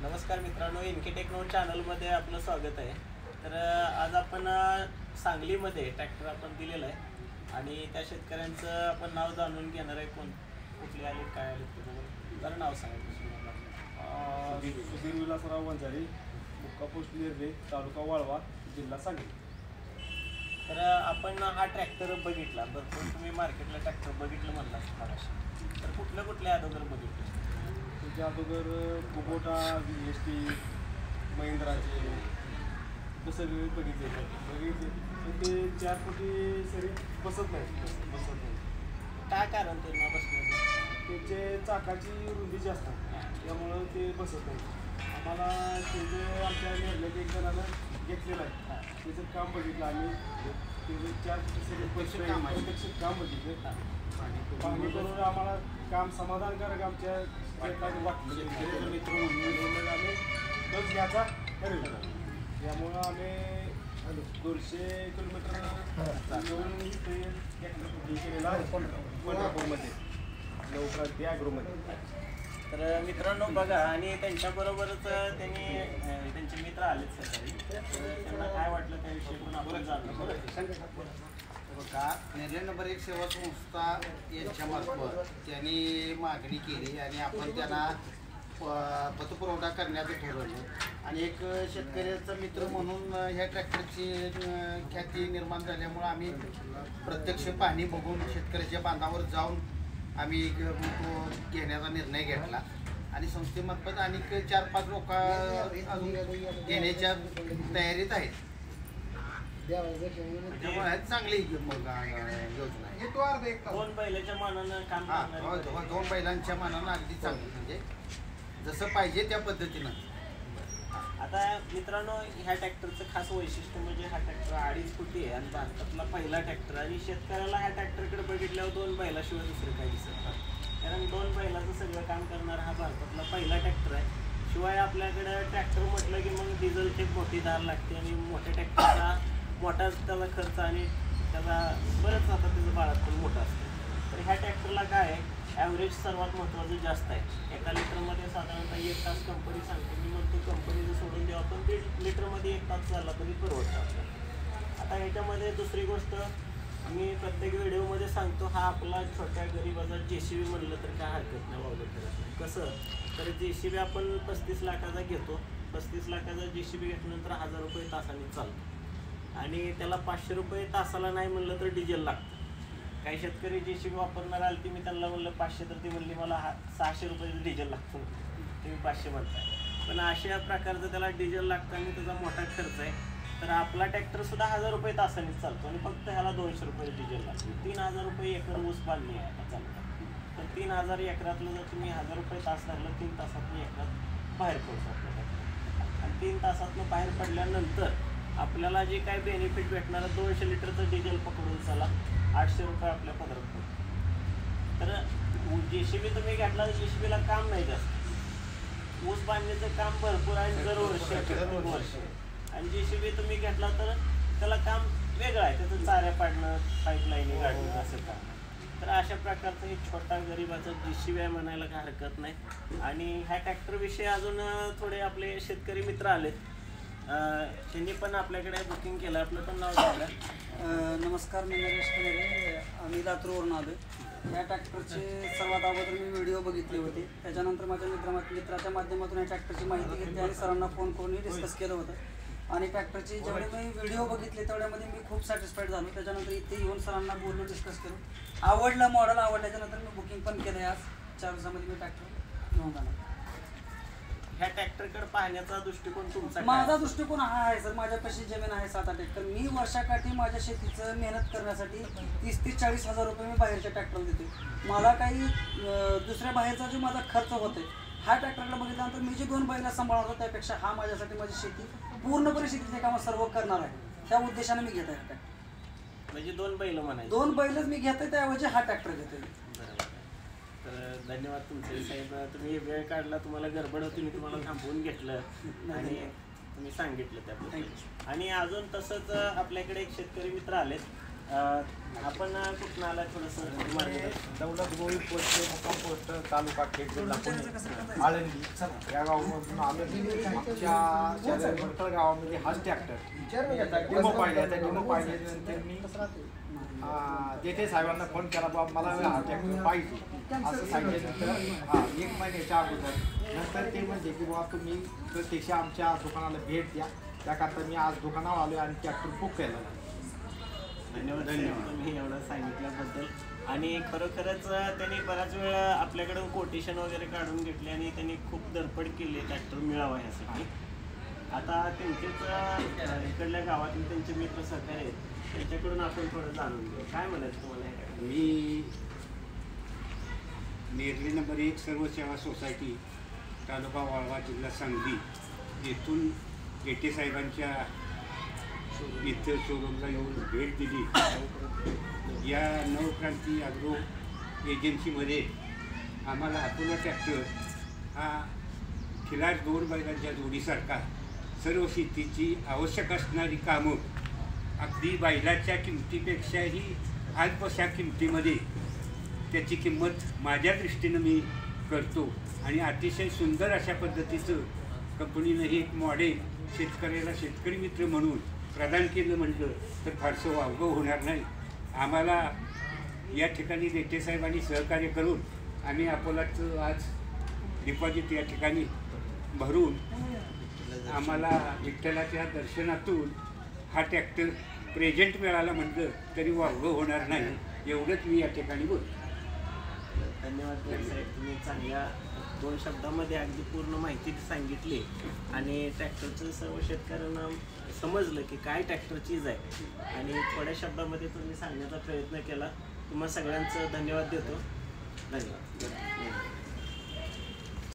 नमस्कार मित्रांनो, इनके टेक्नो चॅनलमध्ये आपलं स्वागत आहे. तर आज आपण सांगलीमध्ये ट्रॅक्टर आपण दिलेला आहे आणि त्या शेतकऱ्यांचं आपण नाव जाणून घेणार आहे. कुठले आले, काय आले, जरा नाव सांगा. सुधीर विलासराव वंजारी, मुक्का पोस्ट निर्ले, तालुका वाळवा, जिल्हा सांगली. तर आपण हा ट्रॅक्टर बघितला, भरपूर तुम्ही मार्केटला ट्रॅक्टर बघितलं म्हणला महाराष्ट्र. तर कुठल्या अगोदर बघितलं? त्याच्या अगोदर कुबोटा, VST, महिंद्राचे सगळे बघितले. पण ते 4 फुटी सरी बसत नाही. काय कारण त्यांना बसलं? त्याचे चाकाची रुंदी जास्त आहे, त्यामुळं ते बसत नाही. आम्हाला त्याचे आमच्या निर्णय एक जणानं घेतलेलं आहे, त्याचं काम बघितलं आम्ही. त्याचे 4 फुटी सरी प्रत्यक्ष काम बघितलं. पाहणी करून आम्हाला काम समाधानकारक आमच्या वाटलं. मित्र म्हणून आम्ही तोच घ्यायचा ठरवलं. त्यामुळं आम्ही 200 किलोमीटर जाऊन ते ट्रॅक्टर बुकिंग केलेला आहे पंढरपूरमध्ये, नवक्रांती ॲग्रोमध्ये. तर मित्रांनो बघा, आणि त्यांच्याबरोबरच त्यांचे मित्र आलेत सकाळी. त्यांना काय वाटलं त्याविषयी पण आपण जाणलं. बघा, निर्णय नंबर 1 सेवा संस्था यांच्यामार्फत त्यांनी मागणी केली आणि आपण त्यांना पतपुरवठा करण्याचं ठरवलं. आणि एक शेतकऱ्याचा मित्र म्हणून ह्या ट्रॅक्टरची ख्याती निर्माण झाल्यामुळं आम्ही प्रत्यक्ष पाहणी बघून शेतकऱ्याच्या बांधावर जाऊन आम्ही तो घेण्याचा निर्णय घेतला. आणि संस्थेमार्फत आणि 4-5 लोक अजून घेण्याच्या तयारीत आहेत. त्यामुळे चांगली योजना आहे. 2 बैलाच्या मानानं काम करणारी. 2 बैलांच्या मानानं अगदी चांगली, म्हणजे जसं पाहिजे त्या पद्धतीनं. आता मित्रांनो, ह्या ट्रॅक्टरचं खास वैशिष्ट्य म्हणजे हा ट्रॅक्टर 2.5 फुटी आहे आणि भारतातला पहिला ट्रॅक्टर. आणि शेतकऱ्याला ह्या ट्रॅक्टरकडे बघितल्यावर 2 बैलाशिवाय दुसरं काही दिसत नाही, कारण 2 बैलाचं सगळं काम करणारा हा भारतातला पहिला ट्रॅक्टर आहे. शिवाय आपल्याकडे ट्रॅक्टर म्हटलं की मग डिझेलची मोठी धार लागते आणि मोठ्या ट्रॅक्टरचा मोठाच त्याचा खर्च आणि त्याचा बरंच आता त्याचं बाळात पण मोठं असतं. तर ह्या ट्रॅक्टरला काय आहे, ॲव्हरेज सर्वात महत्त्वाचं जास्त आहे. 1 लिटरमध्ये साधारणतः 1 तास कंपनी सांगते. मी म्हणतो कंपनीचं सोडून द्यावं, पण 1.5 लिटरमध्ये 1 तास चालला तरी परवडतं आपल्याला. आता ह्याच्यामध्ये दुसरी गोष्ट मी प्रत्येक व्हिडिओमध्ये सांगतो, हा आपला छोट्या गरीबाचा JCB म्हणलं तर काय हरकत नाही, वावलं ठरत नाही. कसं तर JCB आपण 35 लाखाचा घेतो. 35 लाखाचा JCB घेतल्यानंतर 1000 रुपये तासाने चालतो आणि त्याला 500 रुपये तासाला नाही म्हणलं तर डिझेल लागतं. काही शेतकरी JCB वापरणार आले ती मी त्यांना म्हणलं 500, तर ती म्हणली मला 600 रुपये डिझेल लागतो, तुम्ही 500 म्हणताय. पण अशा प्रकारचं त्याला डिझेल लागतं आणि त्याचा मोठा खर्च आहे. तर आपला ट्रॅक्टरसुद्धा 1000 रुपये तासानेच चालतो आणि फक्त ह्याला 200 रुपये डिझेल लागतो. 3000 रुपये एकर ऊस बांधणी आहे आता चालतं. तर 3000 एकरातलं जर तुम्ही 1000 रुपये तास धरलं, 3 तासातून एकरात बाहेर पडतो आपल्या ट्रॅक्टर. आणि 3 तासातून बाहेर पडल्यानंतर आपल्याला जे काय बेनिफिट भेटणार, 200 लिटरचं डिझेल पकडून चला 800 रुपये आपल्या पदरात पडतो. तर JCB तुम्ही घेतला तर JCBला काम नाही जास्त, ऊस बांधण्याचं काम भरपूर आहे दरवर्षी. आणि JCB तुम्ही घेतला तर त्याला काम वेगळं आहे, त्याचं चाऱ्या पाडणं, पाईपलाईनी काढणं असं काम. तर अशा प्रकारचं एक छोटा गरिबाचा JCB आहे म्हणायला काय हरकत नाही. आणि ह्या ट्रॅक्टरविषयी अजून थोडे आपले शेतकरी मित्र आलेत, त्यांनी पण आपल्याकडे बुकिंग केलं. आपलं पण नाव सांगा. नमस्कार, मी नरेश कनेरे, आम्ही लातूरवरून आलो. या ट्रॅक्टरचे सर्वात अगोदर मी व्हिडिओ बघितले होते. त्याच्यानंतर माझ्या मित्राच्या माध्यमातून या ट्रॅक्टरची माहिती घेतली आणि सरांना फोन करूनही डिस्कस केलं होतं. आणि ट्रॅक्टरची जेवढे मी व्हिडिओ बघितले तेवढ्यामध्ये मी खूप सॅटिस्फाईड झालो. त्याच्यानंतर इथे येऊन सरांना बोललो, डिस्कस केलं, आवडलं मॉडेल, आवडल्याच्यानंतर मी बुकिंग पण केलं आहे. आज 4 दिवसामध्ये मी ट्रॅक्टर घेऊन जाणार. ह्या ट्रॅक्टरकडे पाहण्याचा दृष्टिकोन तुमचा? माझा दृष्टिकोन हा आहे सर, माझ्यापाशी जमीन आहे 7-8 एकर. मी वर्षाकाठी माझ्या शेतीचं मेहनत करण्यासाठी 30 ते 40 हजार रुपये मी बाहेरच्या ट्रॅक्टरला देतो. मला काही दुसऱ्या बाहेरचा जो माझा खर्च होतो हा ट्रॅक्टरला बघितल्यानंतर मी जे 2 बैला सांभाळतो त्यापेक्षा हा माझ्यासाठी माझी शेती पूर्णपणे शेतीचे कामं सर्व करणार आहे. त्या उद्देशाने मी घेत आहे ट्रॅक्टर. म्हणजे 2 बैल म्हणायचे? 2 बैलच मी घेतोय, त्याऐवजी हा ट्रॅक्टर घेतोय. तर धन्यवाद तुमचे साहेब, तुम्ही वेळ काढला, तुम्हाला गडबड होती, मी तुम्हाला थांबवून घेतलं आणि तुम्ही सांगितलं त्याबद्दल. आणि अजून तसंच आपल्याकडे एक शेतकरी मित्र आलेत, आपण कुठून आला थोडंसं मार्गदर्शन. दौलत गोळी पोस्ट मुक्काम पोस्ट तालुका खेड जिल्हा पुणे आळंदी या गावामधून आम्ही आमच्या शेजारी गावामध्ये हाच ट्रॅक्टर डेमो पाहिजे. त्या डेमो पाहिल्यानंतर मी देठे साहेबांना फोन केला बाबा मला हा ट्रॅक्टर पाहिजे असं सांगितल्यानंतर 1 महिन्याच्या अगोदर नंतर ते म्हणजे की बाबा तुम्ही प्रत्यक्ष आमच्या दुकानाला भेट द्या. त्याकरता मी आज दुकानावर आलो आणि ट्रॅक्टर बुक केला. धन्यवाद तुम्ही एवढं सांगितल्याबद्दल. आणि खरोखरच त्यांनी बराच वेळ आपल्याकडून कोटेशन वगैरे काढून घेतले आणि त्यांनी खूप धडपड केली ट्रॅक्टर मिळावा ह्यासाठी. आता त्यांचेच इकडल्या गावातील त्यांचे मित्र सहकारी आहेत, त्यांच्याकडून आपण थोडं जाणून घेऊ. काय म्हणायचं तुम्हाला? मी नेरली नंबर 1 सर्व सेवा सोसायटी तालुका वाळवा जिल्हा सांगली येथून गेटे साहेबांच्या इथं शोरूमला येऊन भेट दिली. या नवक्रांती ॲग्रो एजन्सीमध्ये आम्हाला अकोला ट्रॅक्टर हा खिलार 2 बैलांच्या जोडीसारखा सर्व शेतीची आवश्यक असणारी कामं अगदी बैलाच्या किमतीपेक्षाही अल्पशा किमतीमध्ये त्याची किंमत माझ्या दृष्टीनं मी करतो. आणि अतिशय सुंदर अशा पद्धतीचं कंपनीनं हे एक मॉडेल शेतकऱ्याला शेतकरी मित्र म्हणून प्रदान केलं म्हटलं तर फारसं वावगं होणार नाही. आम्हाला या ठिकाणी देठे साहेबांनी सहकार्य करून आम्ही अकोलाचं आज डिपॉझिट या ठिकाणी भरून आम्हाला विठ्ठलाच्या दर्शनातून हा ट्रॅक्टर प्रेझेंट मिळाला म्हटलं तरी वावगं होणार नाही. एवढंच मी या ठिकाणी बोलतो. धन्यवाद साहेब, तुम्ही चांगल्या 2 शब्दामध्ये अगदी पूर्ण माहिती सांगितली आणि ट्रॅक्टरचं सर्व शेतकऱ्यांना समजलं की काय ट्रॅक्टर चीज आहे आणि थोड्या शब्दामध्ये तुम्ही सांगण्याचा प्रयत्न केला. तुम्हाला सगळ्यांचं धन्यवाद देतो. धन्यवाद.